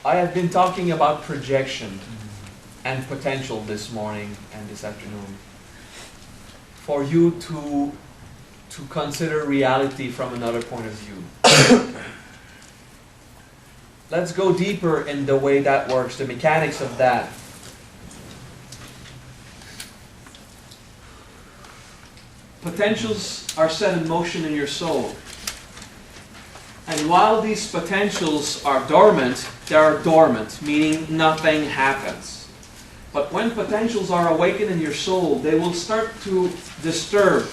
I have been talking about projection and potential this morning and this afternoon for you to consider reality from another point of view. Let's go deeper in the way that works, the mechanics of that. Potentials are set in motion in your soul. And while these potentials are dormant, they are dormant, meaning nothing happens. But when potentials are awakened in your soul, they will start to disturb.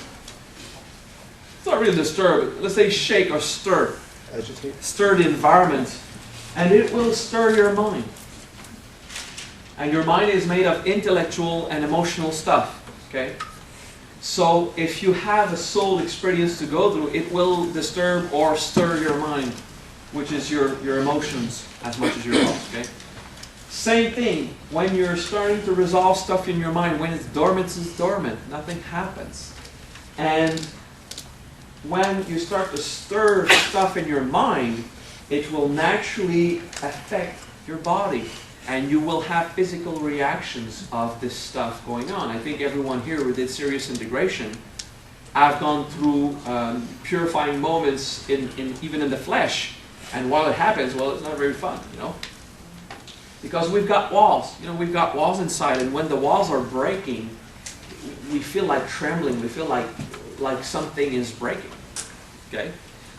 It's not really disturb, let's say shake or stir. Agitate. Stir the environment. And it will stir your mind. And your mind is made of intellectual and emotional stuff. Okay? So if you have a soul experience to go through, it will disturb or stir your mind, which is your emotions as much as your thoughts. Okay? Same thing, when you're starting to resolve stuff in your mind, when it's dormant, nothing happens. And when you start to stir stuff in your mind, it will naturally affect your body. And you will have physical reactions of this stuff going on. I think everyone here who did serious integration, I've gone through purifying moments even in the flesh. And while it happens, well, it's not very fun, you know. Because we've got walls. You know, we've got walls inside. And when the walls are breaking, we feel like trembling. We feel like something is breaking. Okay?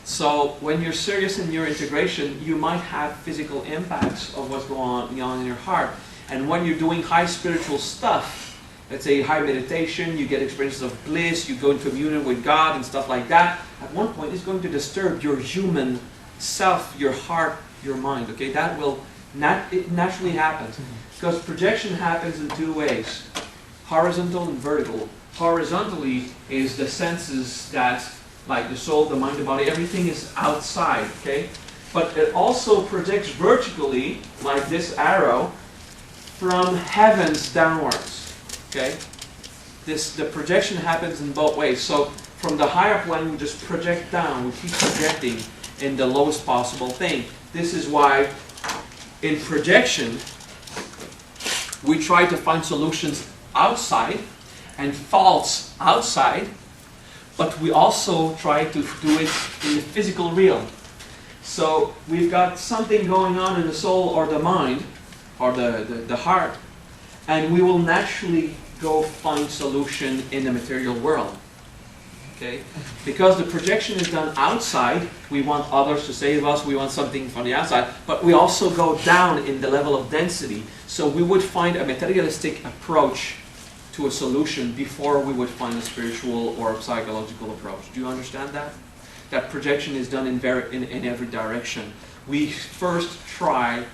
So when you're serious in your integration, you might have physical impacts of what's going on in your heart. And when you're doing high spiritual stuff, let's say high meditation, you get experiences of bliss, you go into communion with God and stuff like that, at one point it's going to disturb your human self, your heart, your mind. Okay, that will it naturally happens. Because projection happens in two ways, horizontal and vertical. Horizontally is the senses that, like the soul, the mind, the body, everything is outside, okay? But it also projects vertically, like this arrow, from heavens downwards, okay? The projection happens in both ways. So from the higher plane, we just project down. We keep projecting in the lowest possible thing. This is why in projection, we try to find solutions outside and faults outside, but we also try to do it in the physical realm. So we've got something going on in the soul or the mind, or the heart, and we will naturally go find solution in the material world. Okay? Because the projection is done outside, we want others to save us, we want something from the outside, but we also go down in the level of density. So we would find a materialistic approach to a solution before we would find a spiritual or a psychological approach. Do you understand that? That projection is done in every direction. We first try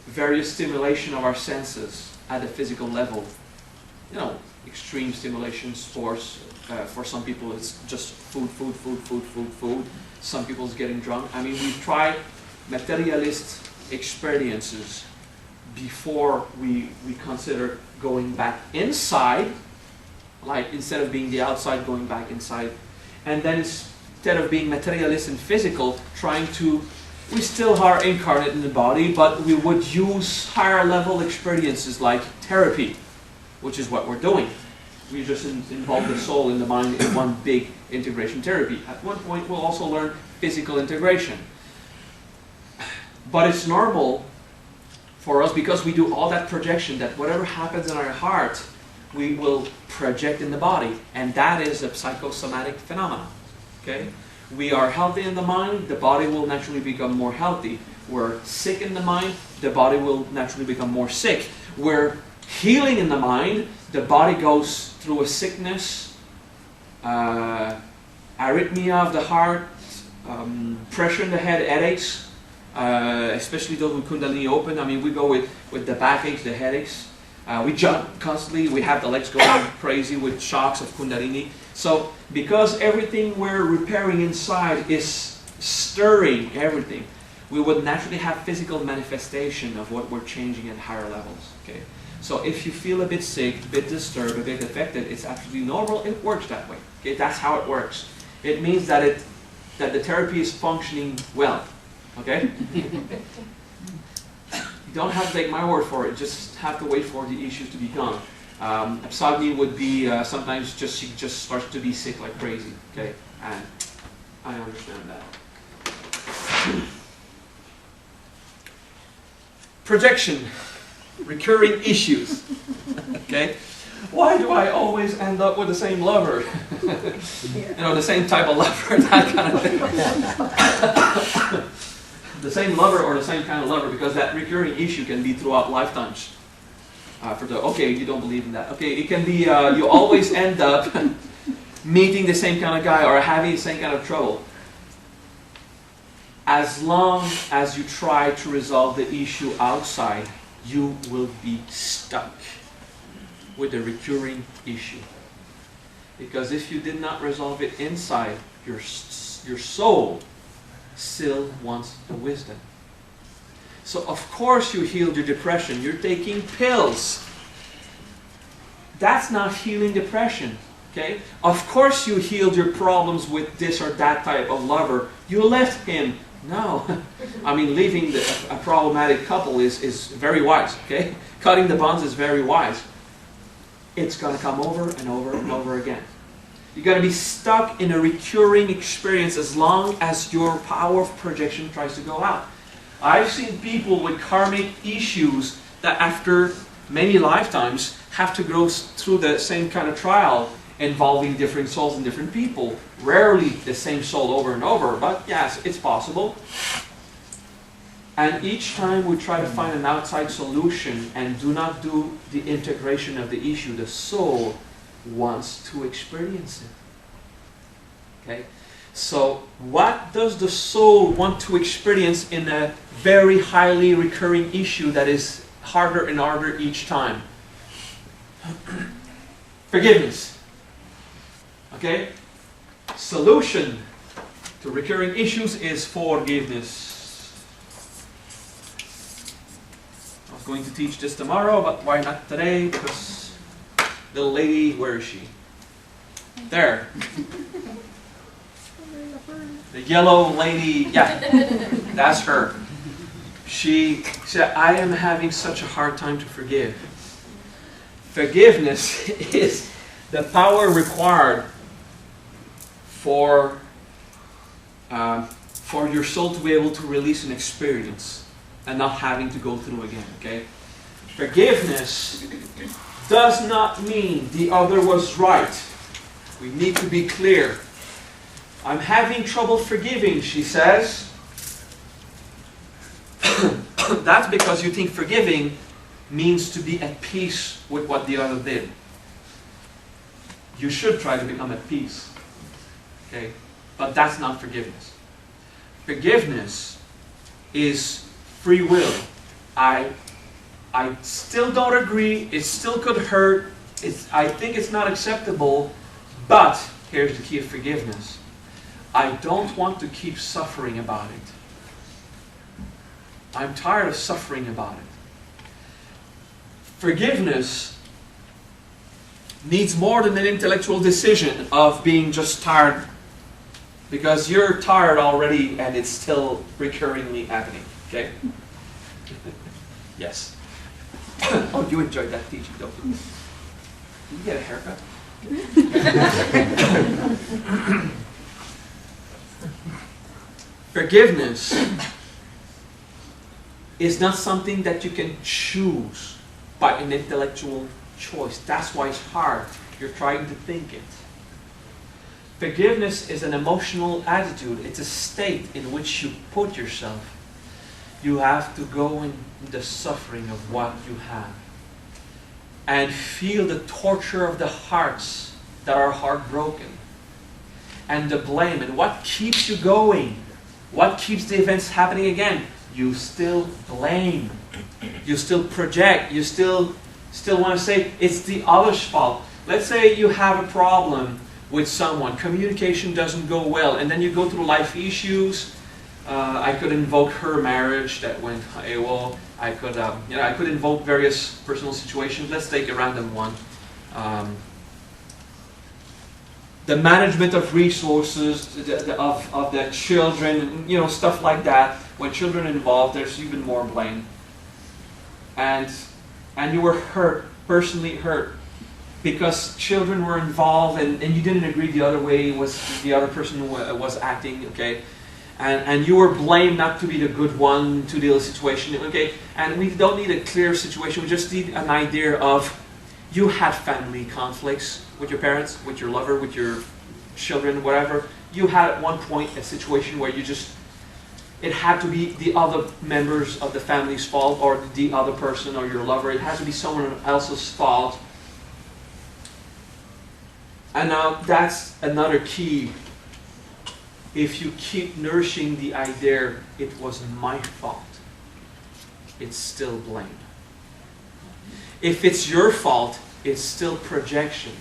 various stimulation of our senses at a physical level. You know, extreme stimulation, sports. For some people it's just food. Some people it's getting drunk. I mean, we try materialist experiences before we consider going back inside, like instead of being the outside, going back inside. And then instead of being materialist and physical, we still are incarnate in the body, but we would use higher level experiences like therapy, which is what we're doing. We just involve the soul and the mind in one big integration therapy. At one point we'll also learn physical integration. But it's normal for us, because we do all that projection, that whatever happens in our heart, we will project in the body. And that is a psychosomatic phenomenon. Okay? We are healthy in the mind, the body will naturally become more healthy. We're sick in the mind, the body will naturally become more sick. We're healing in the mind, the body goes through a sickness, arrhythmia of the heart, pressure in the head, headaches. Especially those with Kundalini open. I mean, we go with the backaches, the headaches. We jump constantly. We have the legs going crazy with shocks of Kundalini. So, because everything we're repairing inside is stirring everything, we would naturally have physical manifestation of what we're changing at higher levels. Okay. So, if you feel a bit sick, a bit disturbed, a bit affected, it's absolutely normal. It works that way. Okay. That's how it works. It means that the therapy is functioning well. Okay? You don't have to take my word for it. Just have to wait for the issues to be gone. Absagni would be sometimes she just starts to be sick like crazy. Okay, and I understand that. Projection, recurring issues. Okay, why do I always end up with the same lover? The same type of lover, that kind of thing. The same lover or the same kind of lover, because that recurring issue can be throughout lifetimes. Okay, you don't believe in that. Okay, it can be you always end up meeting the same kind of guy or having the same kind of trouble. As long as you try to resolve the issue outside, you will be stuck with the recurring issue. Because if you did not resolve it inside, your soul still wants the wisdom. So of course you healed your depression. You're taking pills. That's not healing depression. Okay? Of course you healed your problems with this or that type of lover. You left him. No. I mean, leaving a problematic couple is very wise. Okay? Cutting the bonds is very wise. It's going to come over and over and over again. You're going to be stuck in a recurring experience as long as your power of projection tries to go out. I've seen people with karmic issues that after many lifetimes have to go through the same kind of trial involving different souls and different people. Rarely the same soul over and over, but yes, it's possible. And each time we try to find an outside solution and do not do the integration of the issue, the soul wants to experience it. Okay? So what does the soul want to experience in a very highly recurring issue that is harder and harder each time? Forgiveness. Okay? Solution to recurring issues is forgiveness. I was going to teach this tomorrow, but why not today? Because the lady, where is she? There. The yellow lady, yeah, that's her. She said, I am having such a hard time to forgive. Forgiveness is the power required for your soul to be able to release an experience and not having to go through again, okay? Forgiveness does not mean the other was right. We need to be clear. I'm having trouble forgiving, she says. That's because you think forgiving means to be at peace with what the other did. You should try to become at peace. Okay? But that's not forgiveness. Forgiveness is free will. I still don't agree. It still could hurt. I think it's not acceptable. But here's the key of forgiveness. I don't want to keep suffering about it. I'm tired of suffering about it. Forgiveness needs more than an intellectual decision of being just tired, because you're tired already and it's still recurringly happening. Okay? Yes. Oh, you enjoyed that teaching, don't you? Did you get a haircut? Forgiveness is not something that you can choose by an intellectual choice. That's why it's hard. You're trying to think it. Forgiveness is an emotional attitude. It's a state in which you put yourself. You have to go in the suffering of what you have and feel the torture of the hearts that are heartbroken and the blame. And what keeps you going? What keeps the events happening again? You still blame. You still project. You still want to say it's the other's fault. Let's say you have a problem with someone. Communication doesn't go well. And then you go through life issues. I could invoke her marriage that went AWOL. I could invoke various personal situations. Let's take a random one. The management of resources, of the children, stuff like that. When children are involved, there's even more blame. and you were hurt, personally hurt, because children were involved, and you didn't agree the other way the other person was acting, okay? And you were blamed not to be the good one to deal with the situation, okay? And we don't need a clear situation, we just need an idea of you had family conflicts with your parents, with your lover, with your children, whatever. You had at one point a situation where it had to be the other members of the family's fault, or the other person, or your lover. It has to be someone else's fault. And now that's another key. If you keep nourishing the idea, it was my fault, it's still blame. If it's your fault, it's still projection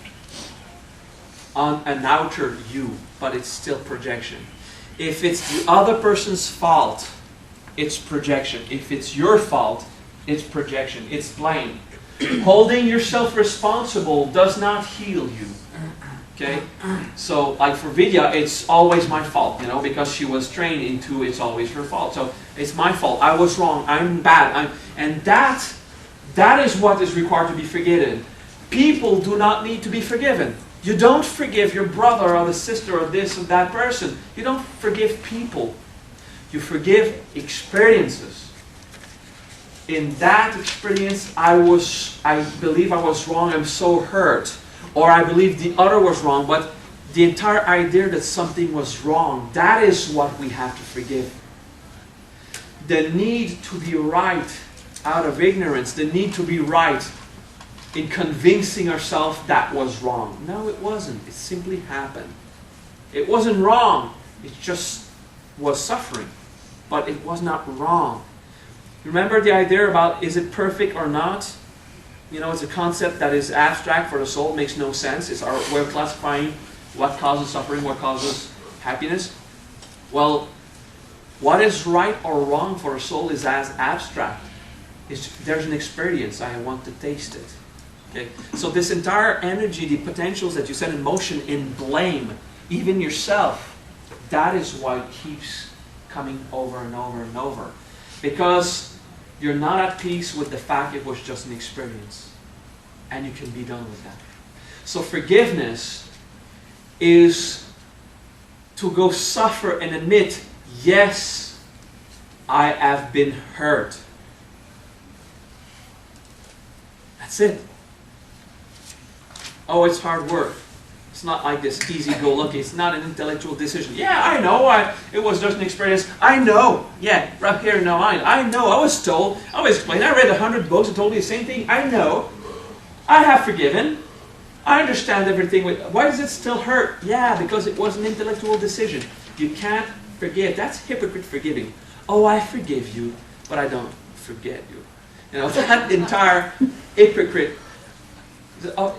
on an outer you, but it's still projection. If it's the other person's fault, it's projection. If it's your fault, it's projection. It's blame. Holding yourself responsible does not heal you. Okay? So, like for Vidya, it's always my fault, because she was trained into it's always her fault. So, it's my fault. I was wrong. I'm bad. And that is what is required to be forgiven. People do not need to be forgiven. You don't forgive your brother or the sister or this or that person. You don't forgive people. You forgive experiences. In that experience, I believe I was wrong. I'm so hurt. Or I believe the other was wrong. But the entire idea that something was wrong, that is what we have to forgive. The need to be right out of ignorance. The need to be right in convincing ourselves that was wrong. No, it wasn't. It simply happened. It wasn't wrong. It just was suffering. But it was not wrong. Remember the idea about is it perfect or not? It's a concept that is abstract for the soul. It makes no sense. It's our way of classifying what causes suffering, what causes happiness. Well, what is right or wrong for a soul is as abstract. There's an experience. I want to taste it. Okay? So this entire energy, the potentials that you set in motion in blame, even yourself, that is what keeps coming over and over and over. Because you're not at peace with the fact it was just an experience. And you can be done with that. So forgiveness is to go suffer and admit, yes, I have been hurt. That's it. Oh, it's hard work. It's not like this easy-go-lucky. It's not an intellectual decision. Yeah, I know. It was just an experience. I know. Yeah, right here, now I know. I was told. I was explained. I read 100 books and told me the same thing. I know. I have forgiven. I understand everything. Why does it still hurt? Yeah, because it was an intellectual decision. You can't forgive. That's hypocrite forgiving. Oh, I forgive you, but I don't forget you. That entire hypocrite.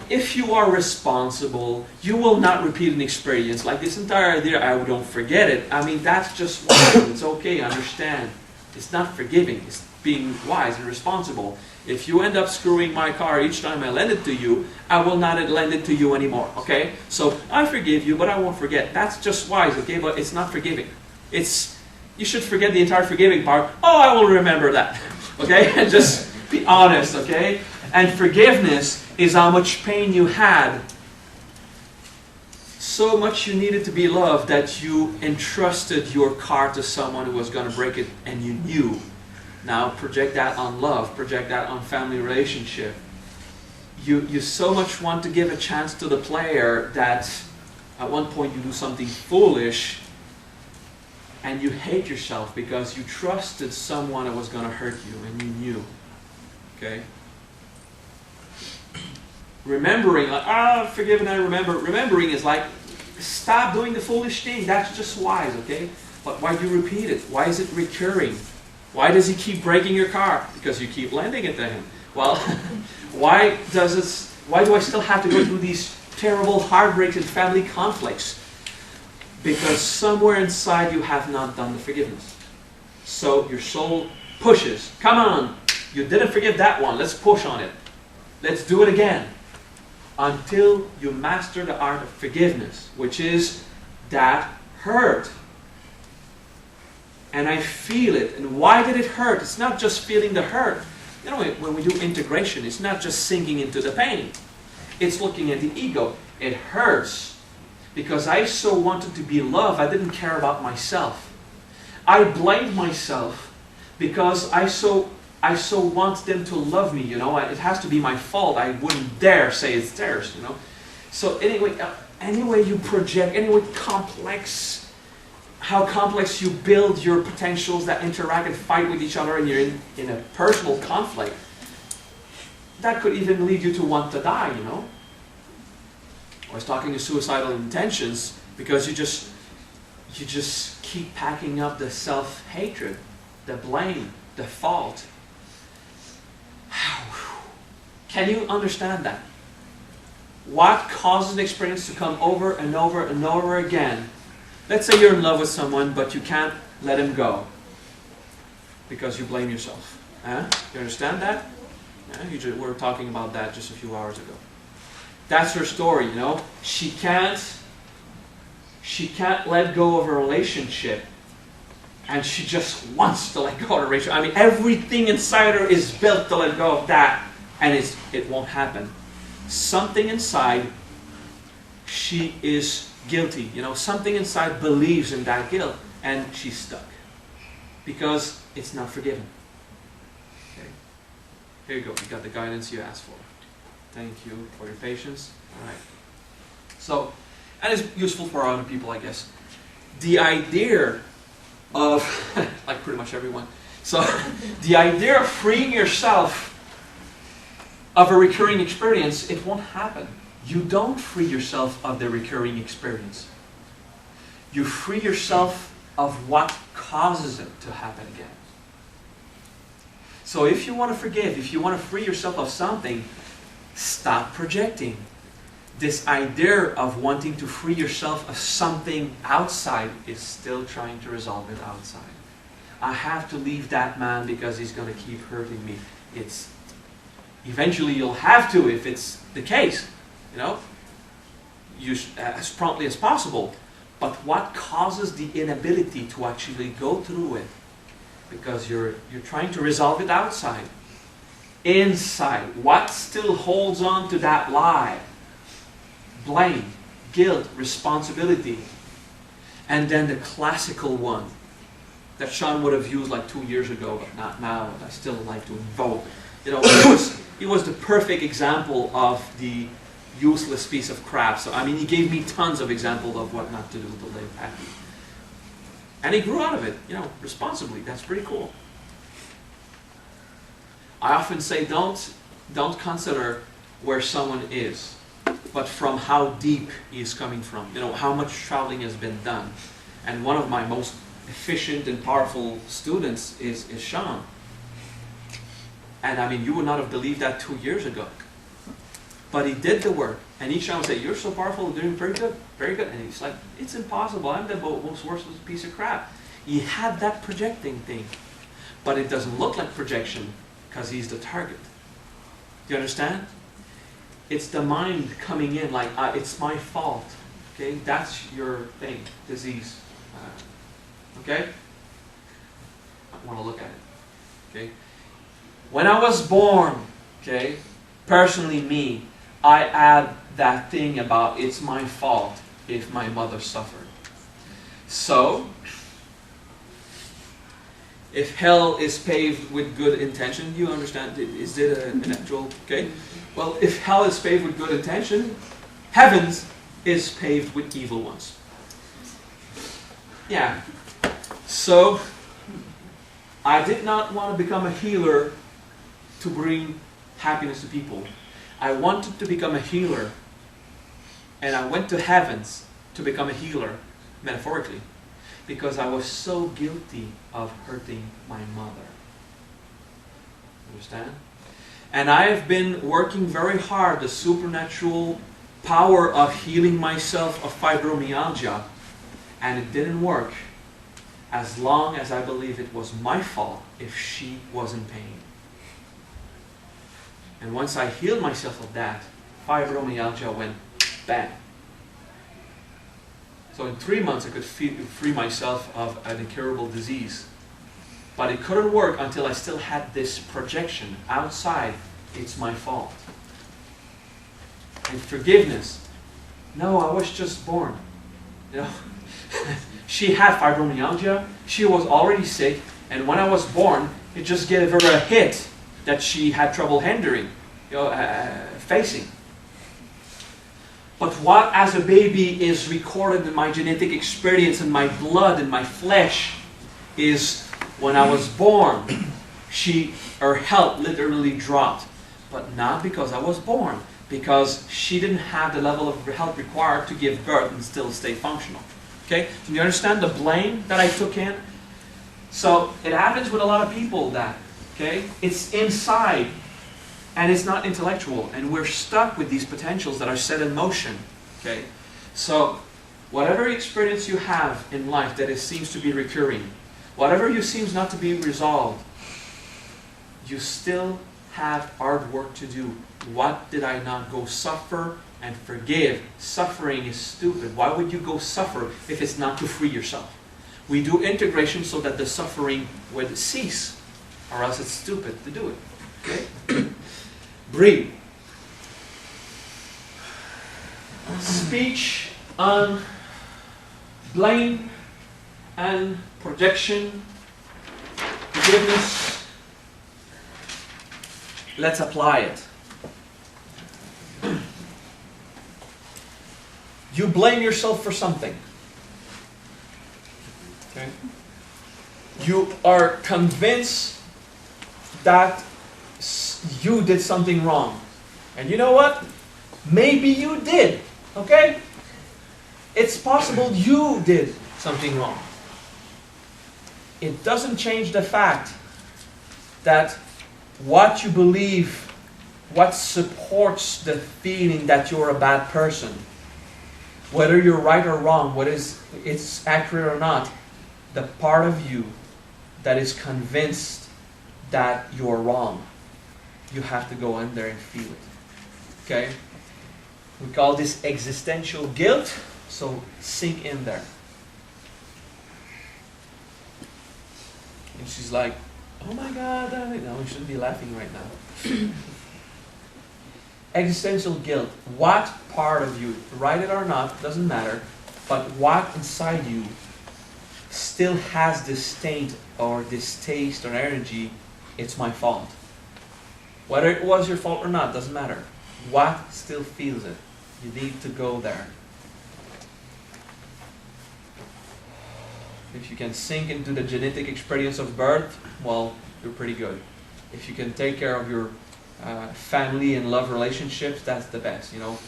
If you are responsible, you will not repeat an experience like this entire idea, I don't forget it. I mean, that's just wise. It's okay, I understand. It's not forgiving. It's being wise and responsible. If you end up screwing my car each time I lend it to you, I will not lend it to you anymore, okay? So, I forgive you, but I won't forget. That's just wise, okay? But it's not forgiving. You should forget the entire forgiving part. Oh, I will remember that, okay? And just be honest, okay? And forgiveness is how much pain you had. So much you needed to be loved that you entrusted your car to someone who was going to break it and you knew. Now project that on love, project that on family relationship. You so much want to give a chance to the player that at one point you do something foolish and you hate yourself because you trusted someone that was going to hurt you and you knew. Okay? Remembering, like, forgive and I remember. Remembering is like, stop doing the foolish thing. That's just wise, okay? But why do you repeat it? Why is it recurring? Why does he keep breaking your car? Because you keep lending it to him. Well, why do I still have to go through these terrible heartbreaks and family conflicts? Because somewhere inside you have not done the forgiveness. So your soul pushes. Come on, you didn't forgive that one. Let's push on it. Let's do it again. Until you master the art of forgiveness, which is that hurt. And I feel it. And why did it hurt? It's not just feeling the hurt. You know, when we do integration, it's not just sinking into the pain. It's looking at the ego. It hurts because I so wanted to be loved, I didn't care about myself. I blamed myself because I so want them to love me, you know. It has to be my fault. I wouldn't dare say it's theirs, you know. So anyway you project, anyway how complex you build your potentials that interact and fight with each other, and you're in a personal conflict, that could even lead you to want to die, you know. I was talking to suicidal intentions because you just keep packing up the self-hatred, the blame, the fault. Can you understand that? What causes an experience to come over and over and over again? Let's say you're in love with someone, but you can't let him go because you blame yourself. You understand that? We were talking about that just a few hours ago. That's her story, you know. She can't let go of a relationship, and she just wants to let go of a relationship. I mean, everything inside her is built to let go of that, and it won't happen. Something inside, she is guilty, you know. Something inside believes in that guilt, and she's stuck because it's not forgiven. Okay. Here you go. You got the guidance you asked for. Thank you for your patience. All right. So, and it's useful for other people, I guess. The idea of, like pretty much everyone, so the idea of freeing yourself of a recurring experience, it won't happen. You don't free yourself of the recurring experience. You free yourself of what causes it to happen again. So if you want to forgive, if you want to free yourself of something, stop projecting. This idea of wanting to free yourself of something outside is still trying to resolve it outside. I have to leave that man because he's going to keep hurting me. Eventually you'll have to if it's the case, you know, as promptly as possible. But what causes the inability to actually go through it? Because you're trying to resolve it outside. Inside, what still holds on to that lie? Blame, guilt, responsibility. And then the classical one that Sean would have used like 2 years ago, but not now, but I still like to invoke. You know, it was the perfect example of the useless piece of crap. So, I mean, he gave me tons of examples of what not to do to live happy. And he grew out of it, you know, responsibly. That's pretty cool. I often say don't consider where someone is, but from how deep he is coming from. You know, how much traveling has been done. And one of my most efficient and powerful students is Sean. And I mean, you would not have believed that 2 years ago. But he did the work. And each time would say, you're so powerful, you're doing very good, very good. And he's like, it's impossible, I'm the most worthless piece of crap. He had that projecting thing. But it doesn't look like projection because he's the target. Do you understand? It's the mind coming in like, it's my fault. Okay, that's your thing, disease. Okay? I want to look at it. Okay? When I was born, okay, personally me, I add that thing about it's my fault if my mother suffered. So, if hell is paved with good intention, you understand, is it an actual, okay? Well, if hell is paved with good intention, heavens is paved with evil ones. Yeah. So, I did not want to become a healer to bring happiness to people. I wanted to become a healer, and I went to heavens to become a healer, metaphorically, because I was so guilty of hurting my mother. Understand? And I have been working very hard, the supernatural power of healing myself of fibromyalgia, and it didn't work as long as I believe it was my fault if she was in pain. And once I healed myself of that, fibromyalgia went bang. So in 3 months I could free myself of an incurable disease But it couldn't work until I still had this projection outside. It's my fault. And forgiveness. No, I was just born. You know, she had fibromyalgia. She was already sick. And when I was born, it just gave her a hit that she had trouble handling, facing. But what as a baby is recorded in my genetic experience, in my blood, in my flesh, is when I was born, her health literally dropped. But not because I was born, because she didn't have the level of health required to give birth and still stay functional. Okay? Do you understand the blame that I took in? So it happens with a lot of people that, okay, it's inside and it's not intellectual, and we're stuck with these potentials that are set in motion. Okay? So whatever experience you have in life that seems to be recurring, whatever you seems not to be resolved, you still have hard work to do. What did I not go suffer and forgive? Suffering is stupid. Why would you go suffer if it's not to free yourself? We do integration so that the suffering would cease, or else it's stupid to do it. Okay? Breathe. Speech on blame and projection, forgiveness. Let's apply it. You blame yourself for something. Okay? You are convinced that you did something wrong. And you know what? Maybe you did. Okay? It's possible you did something wrong. It doesn't change the fact that what you believe, what supports the feeling that you're a bad person, whether you're right or wrong, whether it's accurate or not, the part of you that is convinced that you're wrong, you have to go in there and feel it. Okay? We call this existential guilt, so sink in there. And she's like, oh my God, no, we shouldn't be laughing right now. Existential guilt. What part of you, write it or not, doesn't matter, but what inside you still has this taint or this taste or energy, it's my fault. Whether it was your fault or not, doesn't matter. What still feels it? You need to go there. If you can sink into the genetic experience of birth, well, you're pretty good. If you can take care of your family and love relationships, that's the best. You know,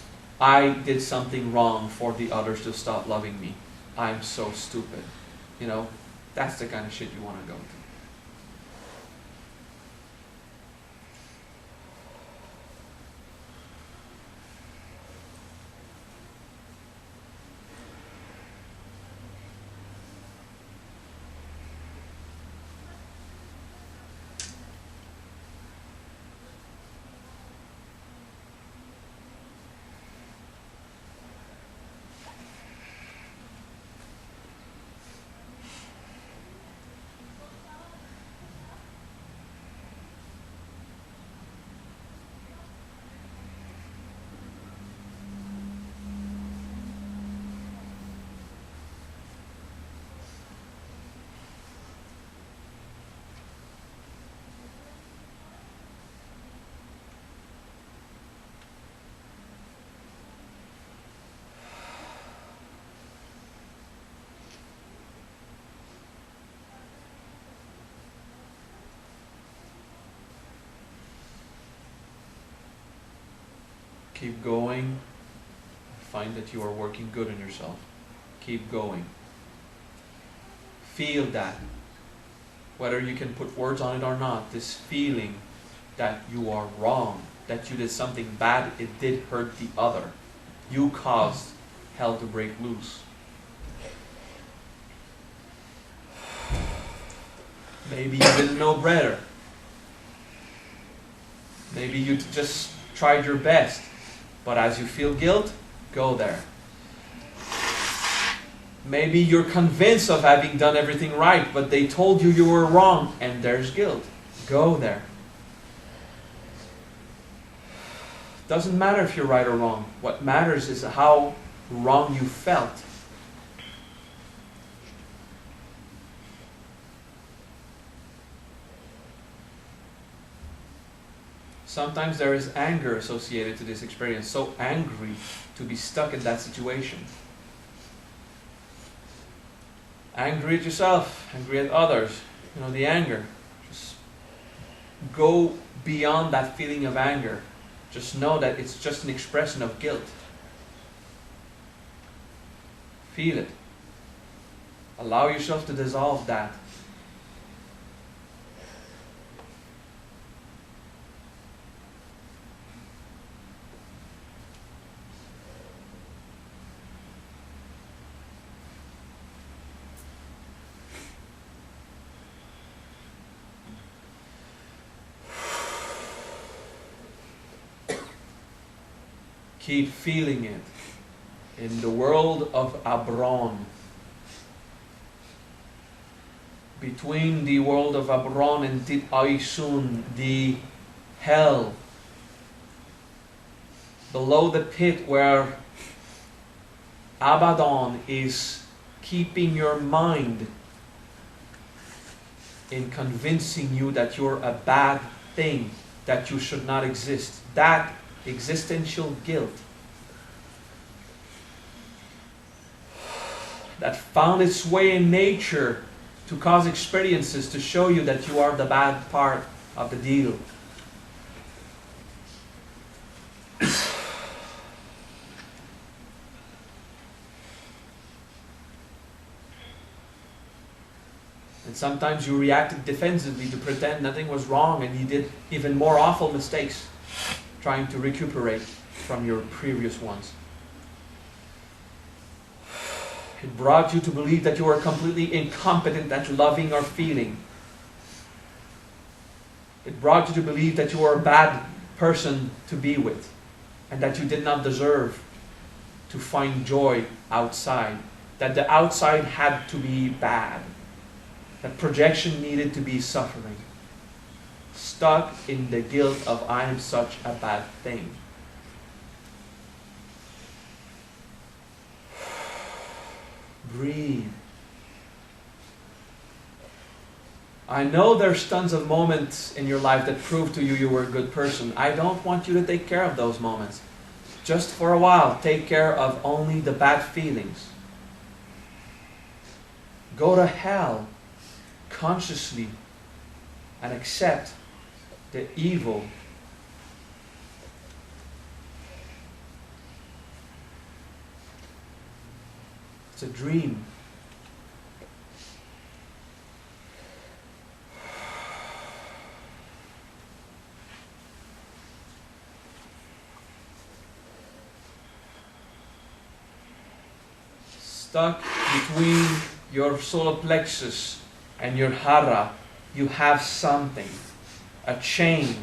I did something wrong for the others to stop loving me. I'm so stupid. You know, that's the kind of shit you want to go to. Keep going. Find that you are working good on yourself. Keep going. Feel that. Whether you can put words on it or not, this feeling that you are wrong, that you did something bad, it did hurt the other. You caused hell to break loose. Maybe you didn't know better. Maybe you just tried your best. But as you feel guilt, go there. Maybe you're convinced of having done everything right, but they told you you were wrong, and there's guilt. Go there. Doesn't matter if you're right or wrong. What matters is how wrong you felt. Sometimes there is anger associated to this experience, so angry to be stuck in that situation. Angry at yourself, angry at others, the anger. Just go beyond that feeling of anger. Just know that it's just an expression of guilt. Feel it. Allow yourself to dissolve that. Keep feeling it. In the world of Abron, between the world of Abron and Tit Aisun, the hell, below the pit where Abaddon is keeping your mind in convincing you that you're a bad thing, that you should not exist. That existential guilt that found its way in nature to cause experiences to show you that you are the bad part of the deal. And sometimes you reacted defensively to pretend nothing was wrong, and you did even more awful mistakes trying to recuperate from your previous ones. It brought you to believe that you were completely incompetent at loving or feeling. It brought you to believe that you were a bad person to be with, and that you did not deserve to find joy outside, that the outside had to be bad, that projection needed to be suffering. Stuck in the guilt of I am such a bad thing. Breathe. I know there's tons of moments in your life that prove to you you were a good person. I don't want you to take care of those moments. Just for a while, take care of only the bad feelings. Go to hell consciously and accept the evil. It's a dream. Stuck between your solar plexus and your hara, you have something. A chain.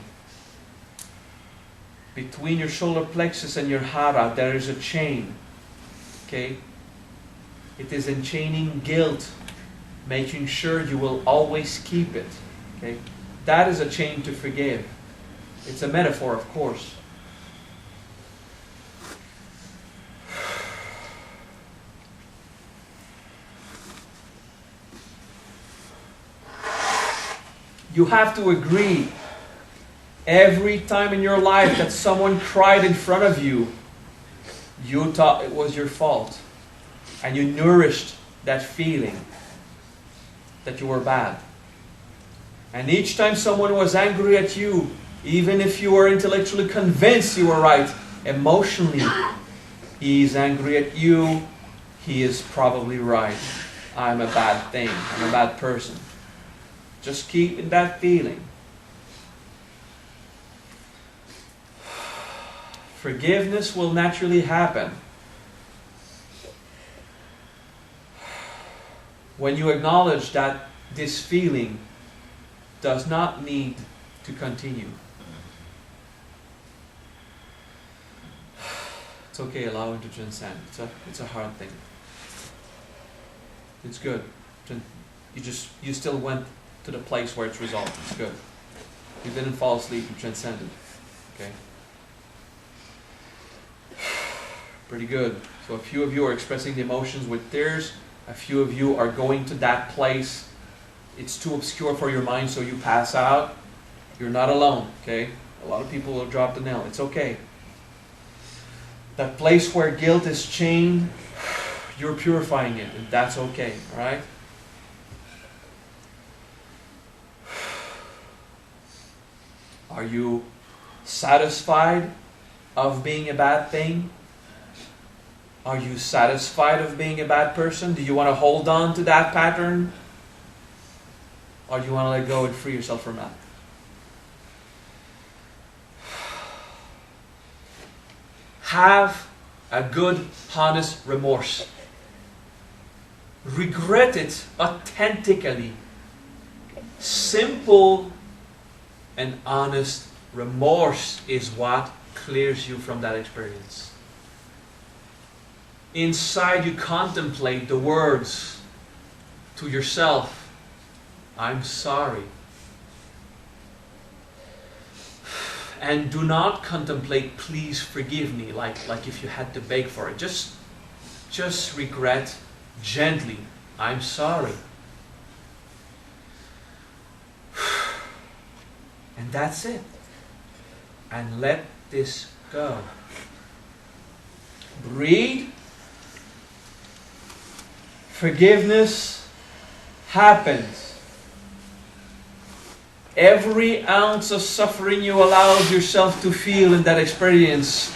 Between your solar plexus and your hara, there is a chain. Okay? It is enchaining guilt, making sure you will always keep it. Okay? That is a chain to forgive. It's a metaphor, of course. You have to agree, every time in your life that someone cried in front of you, you thought it was your fault. And you nourished that feeling that you were bad. And each time someone was angry at you, even if you were intellectually convinced you were right, emotionally, he is angry at you, he is probably right. I'm a bad thing, I'm a bad person. Just keep in that feeling. Forgiveness will naturally happen when you acknowledge that this feeling does not need to continue. It's okay, allow it to transcend. It's a hard thing. It's good. You still went to the place where it's resolved. It's good. You didn't fall asleep and transcended. Okay? Pretty good. So a few of you are expressing the emotions with tears. A few of you are going to that place. It's too obscure for your mind, so you pass out. You're not alone. Okay? A lot of people will drop the nail. It's okay. That place where guilt is chained, you're purifying it, and that's okay. All right? Are you satisfied of being a bad thing? Are you satisfied of being a bad person? Do you want to hold on to that pattern? Or do you want to let go and free yourself from that? Have a good, honest remorse. Regret it authentically. Simple and honest remorse is what clears you from that experience. Inside you contemplate the words to yourself, I'm sorry. And do not contemplate, please forgive me, like if you had to beg for it. Just regret gently, I'm sorry. And that's it. And let this go. Breathe. Forgiveness happens. Every ounce of suffering you allow yourself to feel in that experience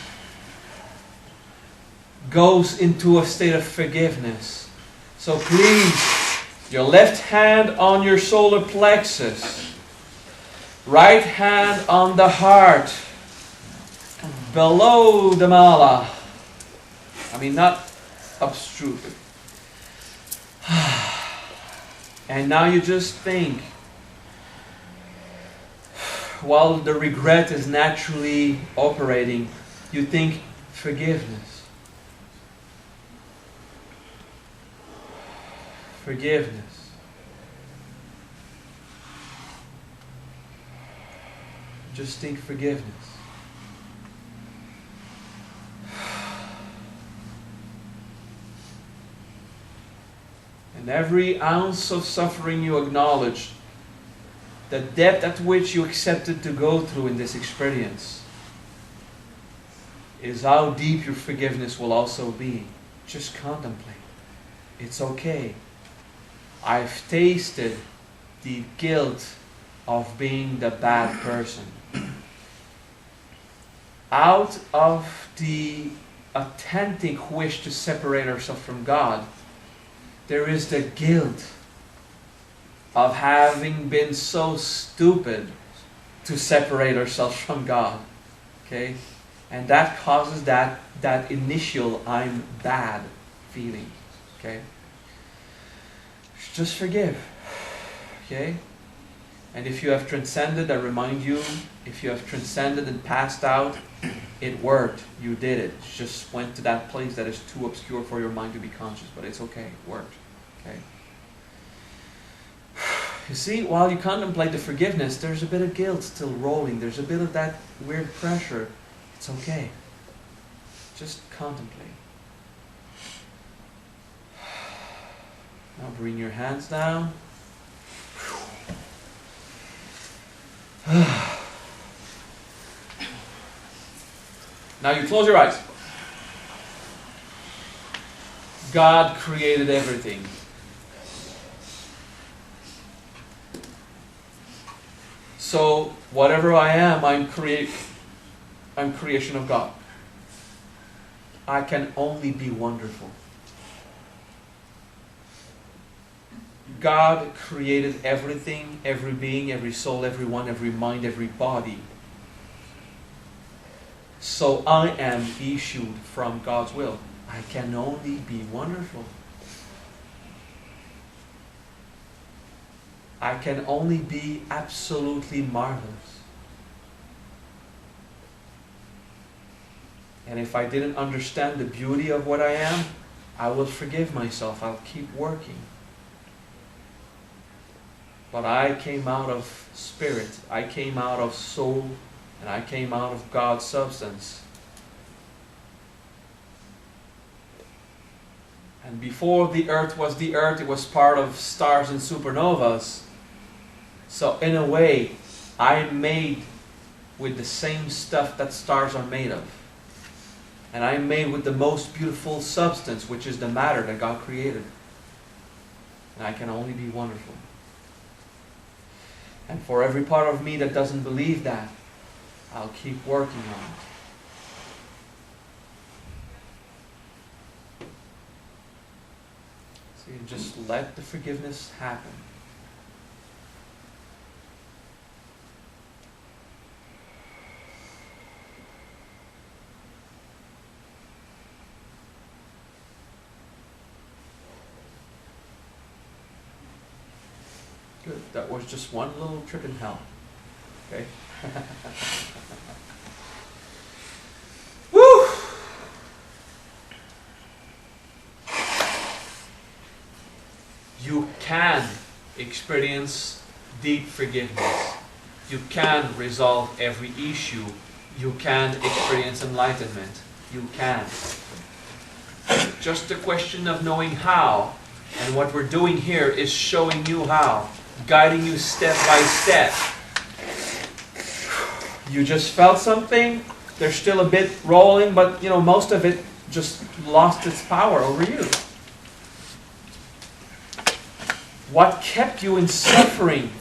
goes into a state of forgiveness. So please, your left hand on your solar plexus. Right hand on the heart, below the mala. I mean, not obstructed. And now you just think, while the regret is naturally operating, you think forgiveness. Forgiveness. Just think forgiveness. And every ounce of suffering you acknowledge, the depth at which you accepted to go through in this experience, is how deep your forgiveness will also be. Just contemplate. It's okay. I've tasted the guilt of being the bad person. Out of the authentic wish to separate ourselves from God, there is the guilt of having been so stupid to separate ourselves from God. Okay? And that causes that initial I'm bad feeling. Okay? Just forgive. Okay? And if you have transcended, I remind you, if you have transcended and passed out, it worked. You did it. You just went to that place that is too obscure for your mind to be conscious. But it's okay. It worked. Okay? You see, while you contemplate the forgiveness, there's a bit of guilt still rolling. There's a bit of that weird pressure. It's okay. Just contemplate. Now bring your hands down. Now you close your eyes. God created everything. So whatever I am, I'm creation of God. I can only be wonderful. God created everything, every being, every soul, everyone, every mind, every body. So I am issued from God's will. I can only be wonderful. I can only be absolutely marvelous. And if I didn't understand the beauty of what I am, I will forgive myself. I'll keep working. But I came out of spirit, I came out of soul, and I came out of God's substance. And before the earth, it was part of stars and supernovas. So in a way, I'm made with the same stuff that stars are made of. And I'm made with the most beautiful substance, which is the matter that God created. And I can only be wonderful. And for every part of me that doesn't believe that, I'll keep working on it. So you just let the forgiveness happen. Good. That was just one little trip in hell. Okay? Woo! You can experience deep forgiveness. You can resolve every issue. You can experience enlightenment. You can. Just a question of knowing how. And what we're doing here is showing you how. Guiding you step by step. You just felt something, there's still a bit rolling, but most of it just lost its power over you. What kept you in suffering?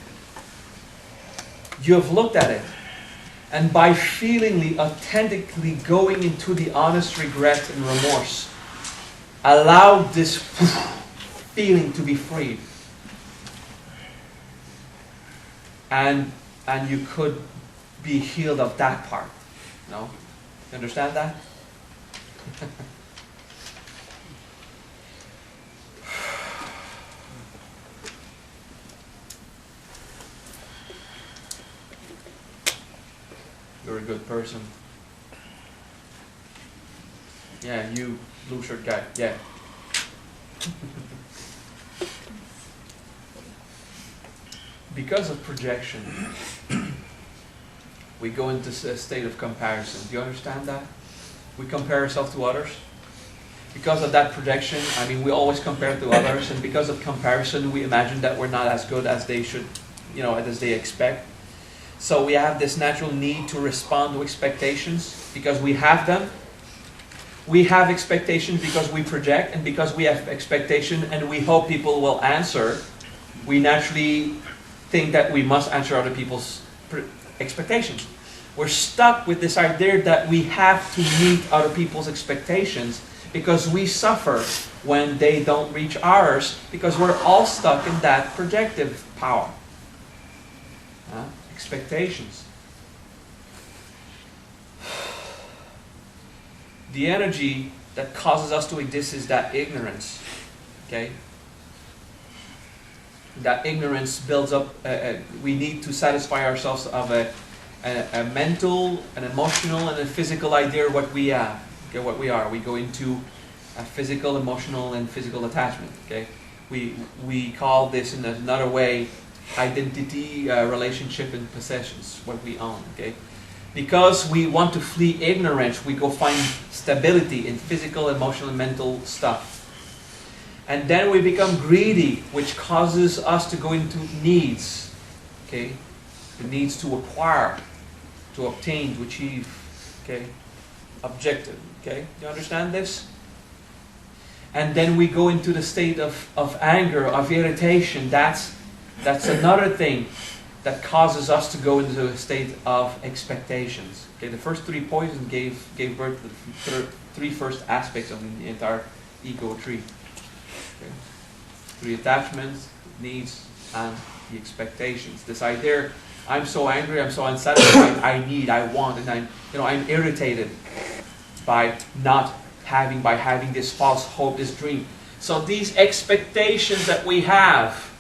You have looked at it. And by feelingly, authentically going into the honest regret and remorse, allow this feeling to be freed. And you could be healed of that part. No? You understand that? You're a good person. Yeah, you blue shirt guy. Yeah. Because of projection, we go into a state of comparison. Do you understand that? We compare ourselves to others. Because of that projection, we always compare to others, and because of comparison, we imagine that we're not as good as they should, as they expect. So we have this natural need to respond to expectations because we have them. We have expectations because we project, and because we have expectation and we hope people will answer, we naturally think that we must answer other people's expectations. We're stuck with this idea that we have to meet other people's expectations because we suffer when they don't reach ours, because we're all stuck in that projective power. Expectations. The energy that causes us to exist is that ignorance. Okay? That ignorance builds up, we need to satisfy ourselves of a mental, an emotional, and a physical idea of what we have. Okay, what we are. We go into a physical, emotional, and physical attachment. Okay? We call this in another way identity, relationship, and possessions, what we own. Okay? Because we want to flee ignorance, we go find stability in physical, emotional, and mental stuff. And then we become greedy, which causes us to go into needs. Okay? The needs to acquire, to obtain, to achieve. Okay? Objective. Okay? Do you understand this? And then we go into the state of anger, of irritation. That's another thing that causes us to go into a state of expectations. Okay? The first three poisons gave birth to the three first aspects of the entire ego tree. Okay. The attachments, needs, and the expectations. This idea, I'm so angry, I'm so unsatisfied, I want, and I'm irritated by having this false hope, this dream. So these expectations that we have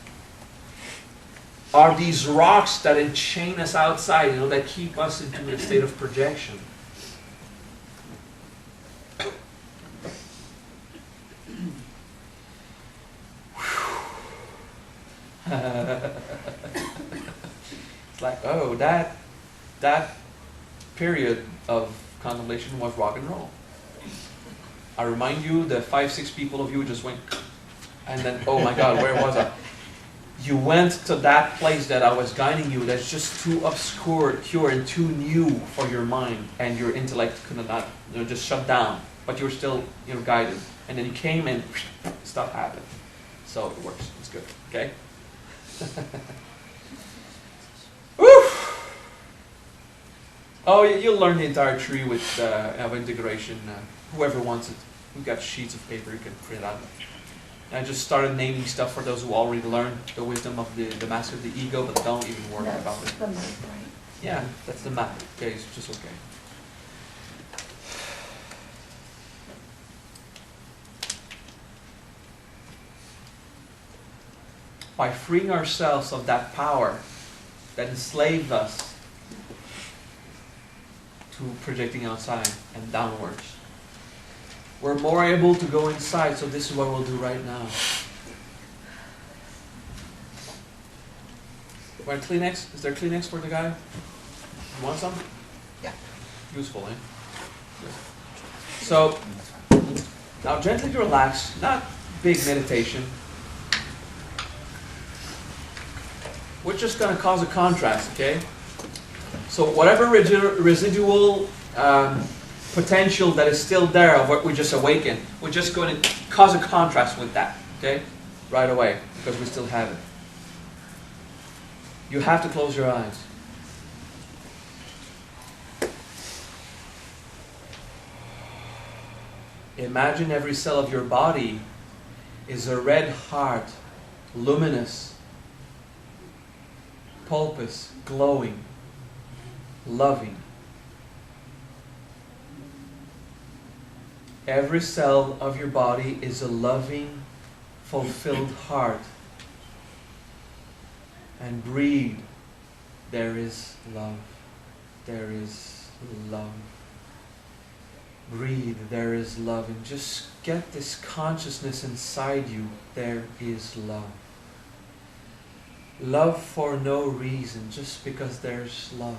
are these rocks that enchain us outside, that keep us into a state of projection. like, oh, that period of contemplation was rock and roll. I remind you, the 5-6 people of you just went, and then, oh my God, where was I? You went to that place that I was guiding you that's just too obscure and too new for your mind, and your intellect could not, just shut down. But you were still, guided. And then you came and stuff happened. So it works. It's good. Okay? Woo! Oh, you'll learn the entire tree with of integration. Whoever wants it. We've got sheets of paper you can print out. I just started naming stuff for those who already learned the wisdom of the master of the ego, but don't even worry about it. The map, right? Yeah, that's the map. Okay, it's just okay. By freeing ourselves of that power that enslaved us to projecting outside and downwards, we're more able to go inside. So this is what we'll do right now. Want Kleenex? Is there Kleenex for the guy? You want some? Yeah. Useful, eh? Good. So, now gently relax. Not big meditation. We're just going to cause a contrast, okay? So whatever residual potential that is still there of what we just awakened, we're just going to cause a contrast with that, okay? Right away, because we still have it. You have to close your eyes. Imagine every cell of your body is a red heart, luminous, pulpous, glowing, loving. Every cell of your body is a loving, fulfilled heart. And breathe. There is love. There is love. Breathe. There is love. And just get this consciousness inside you. There is love. Love for no reason, just because there's love.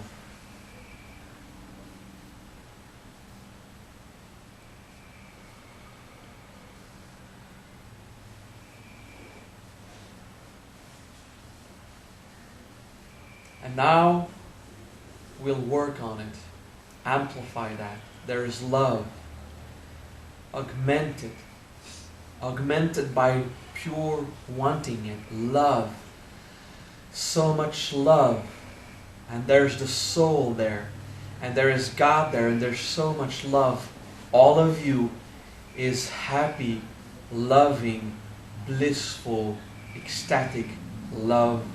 And now we'll work on it. Amplify that. There is love. Augmented. Augmented by pure wanting it. Love. So much love. And there's the soul there. And there is God there. And there's so much love. All of you is happy, loving, blissful, ecstatic love.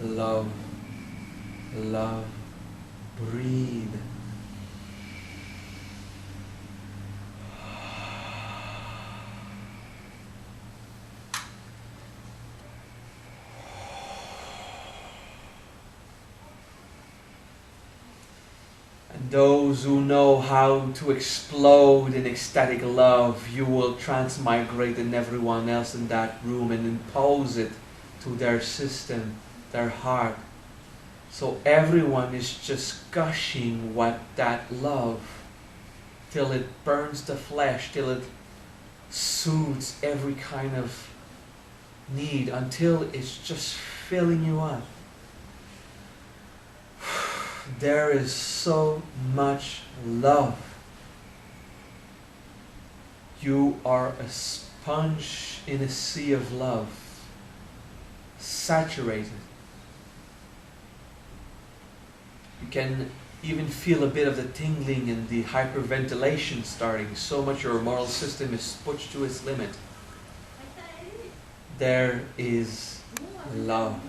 Love, love, breathe. And those who know how to explode in ecstatic love, you will transmigrate in everyone else in that room and impose it to their system, their heart. So everyone is just gushing what that love, till it burns the flesh, till it soothes every kind of need, until it's just filling you up. There is so much love. You are a sponge in a sea of love, saturated. You can even feel a bit of the tingling and the hyperventilation starting. So much your moral system is pushed to its limit. There is love.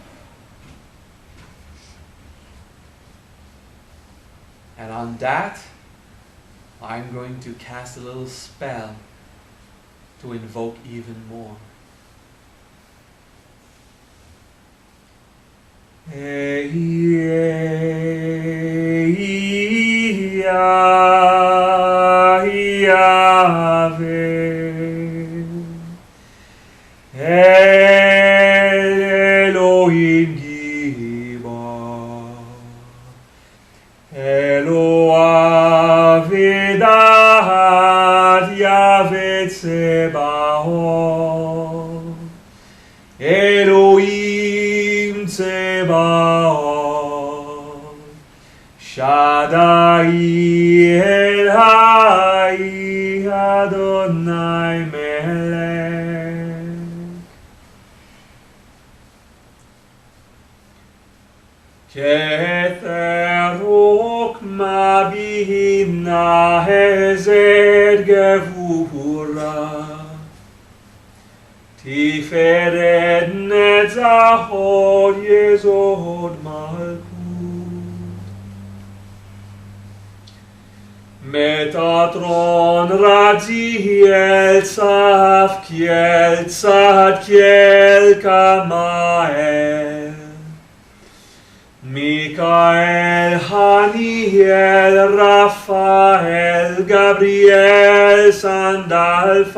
And on that, I'm going to cast a little spell to invoke even more. Elohim Gibar. Elohim Tzebaoth, Shaddai Elhai Adonai Melech. Kether Ukma Bihina Hezed Gevura, Tiferet Netzachot Yesod Malkut. Metatron Radziel Tzavkiel Tzadkiel Kamael, Mikael Haniel Raphael Gabriel Sandalphon.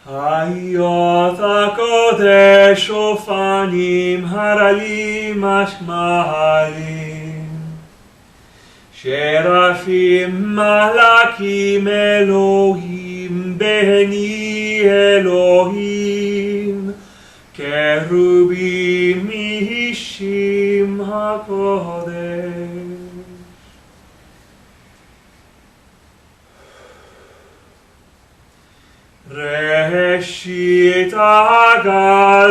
Hayot HaKodesh Ofanim Haralim Ashmahalim, Sherafim Malakim Elohim Beni Elohim, Kerubim Mihishim HaKodesh. Reshit HaGalgalim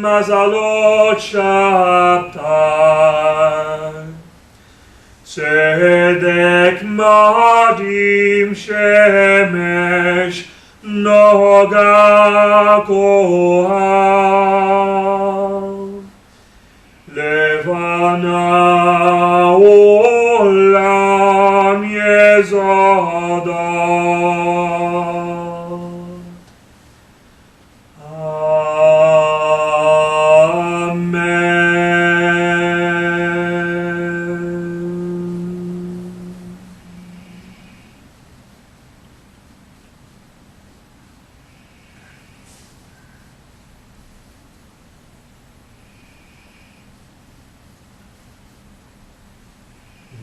Mazalot Shabtai, Tzedek Madim Shemesh Noga Kohav, Levana Olam Yezada.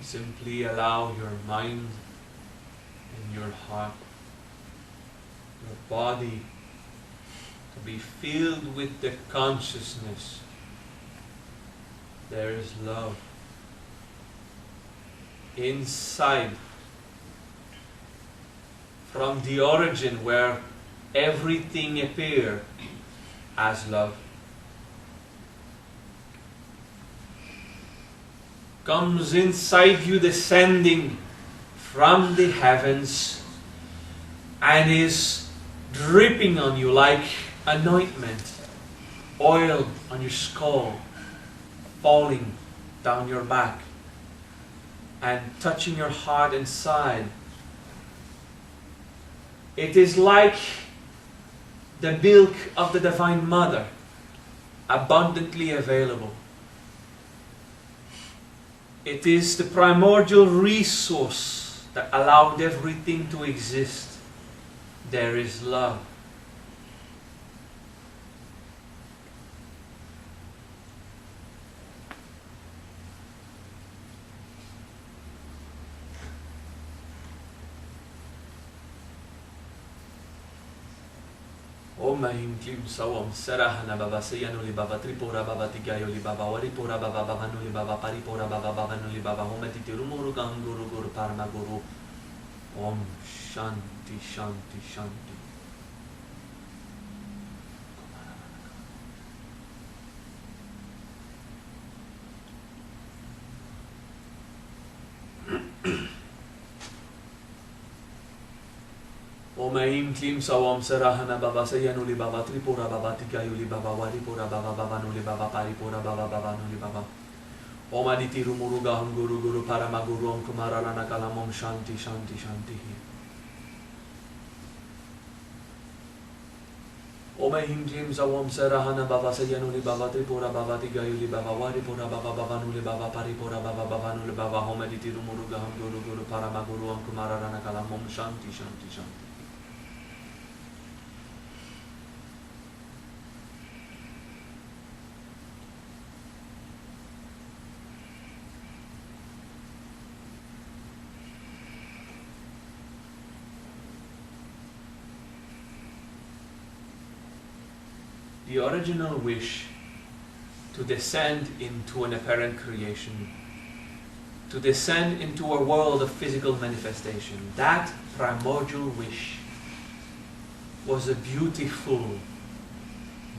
Simply allow your mind and your heart, your body, to be filled with the consciousness there is love inside, from the origin where everything appears as love. Comes inside you, descending from the heavens, and is dripping on you like anointment, oil on your skull, falling down your back, and touching your heart inside. It is like the milk of the Divine Mother, abundantly available. It is the primordial resource that allowed everything to exist. There is love. Om Mahim Klim Sawam Sarahana Baba Sayanuli Baba Tripura Baba Tigayoli Baba Waripura Baba Bavanuli Baba Paripura Baba Bavanuli Baba Homati Rumuru Ganguru Guru Parma Guru. Om Shanti Shanti Shanti. Om Aim Klim Sawam Sarahana Baba Sayanuli Baba Tripura Baba Tigayuli Baba Waripura Baba Bavanuli Baba Paripura Baba Bavanuli Baba Om Aditi Rumuruga Hum Guru Guru Parama Guru Om Kumarana Kalam Om Shanti Shanti Shanti. Om Aim Klim Sawam Sarahana Baba Sayanuli Baba Tripura Baba Tigayuli Baba Waripura Baba Bavanuli Baba Paripura Baba Bavanuli Baba Om Aditi Rumuruga Hum Guru Guru Parama Guru Om Kumarana Kalam Om Shanti Shanti Shanti. the original wish to descend into an apparent creation, to descend into a world of physical manifestation. That primordial wish was a beautiful,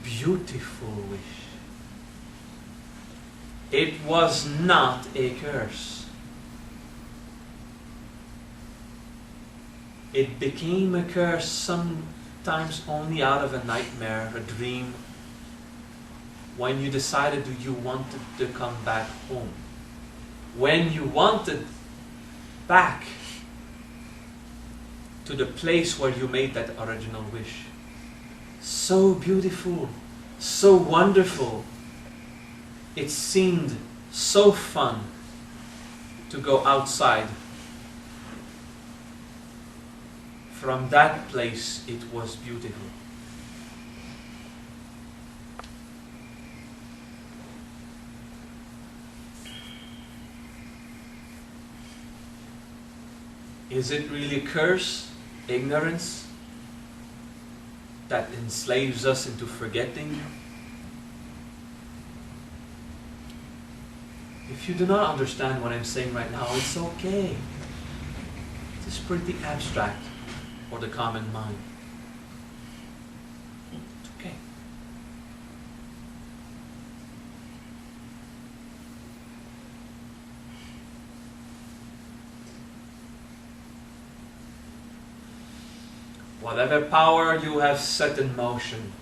beautiful wish. It was not a curse. It became a curse sometimes only out of a nightmare, a dream, when you decided you wanted to come back home. When you wanted back to the place where you made that original wish. So beautiful, so wonderful. It seemed so fun to go outside. From that place, it was beautiful. Is it really curse, ignorance, that enslaves us into forgetting? If you do not understand what I'm saying right now, it's okay. It's pretty abstract for the common mind. It's okay. Whatever power you have set in motion,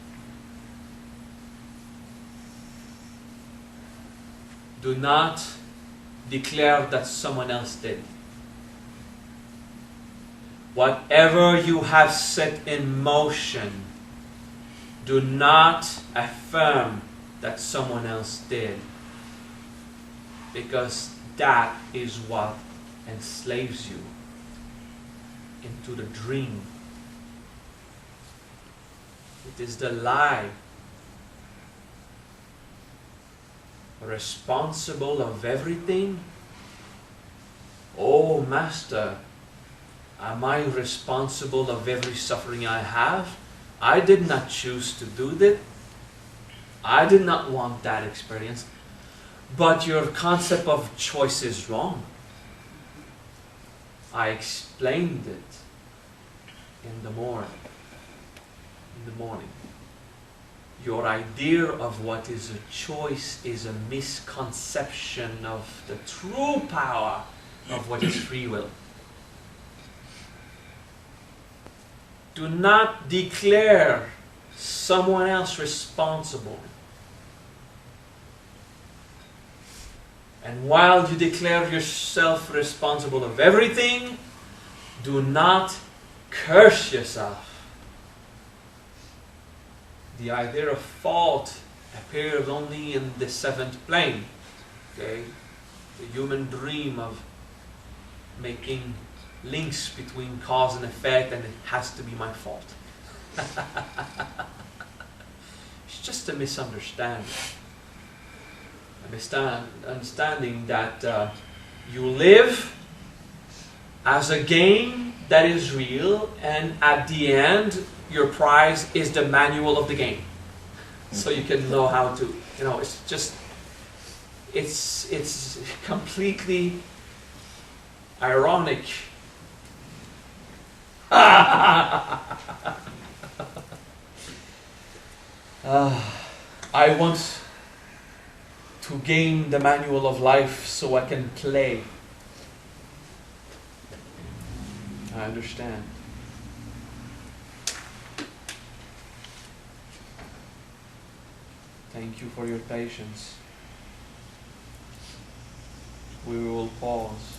do not declare that someone else did. Whatever you have set in motion, do not affirm that someone else did. Because that is what enslaves you into the dream. It is the lie. Responsible of everything? Oh, Master, am I responsible of every suffering I have? I did not choose to do that. I did not want that experience. But your concept of choice is wrong. I explained it in the morning. Your idea of what is a choice is a misconception of the true power of what is free will. Do not declare someone else responsible. And while you declare yourself responsible of everything, do not curse yourself. The idea of fault appears only in the seventh plane. Okay? The human dream of making links between cause and effect, and it has to be my fault. It's just a misunderstanding. Understanding that you live as a game that is real, and at the end, your prize is the manual of the game. So you can know how to, it's just, it's completely ironic. I want to gain the manual of life so I can play. I understand. Thank you for your patience. We will pause.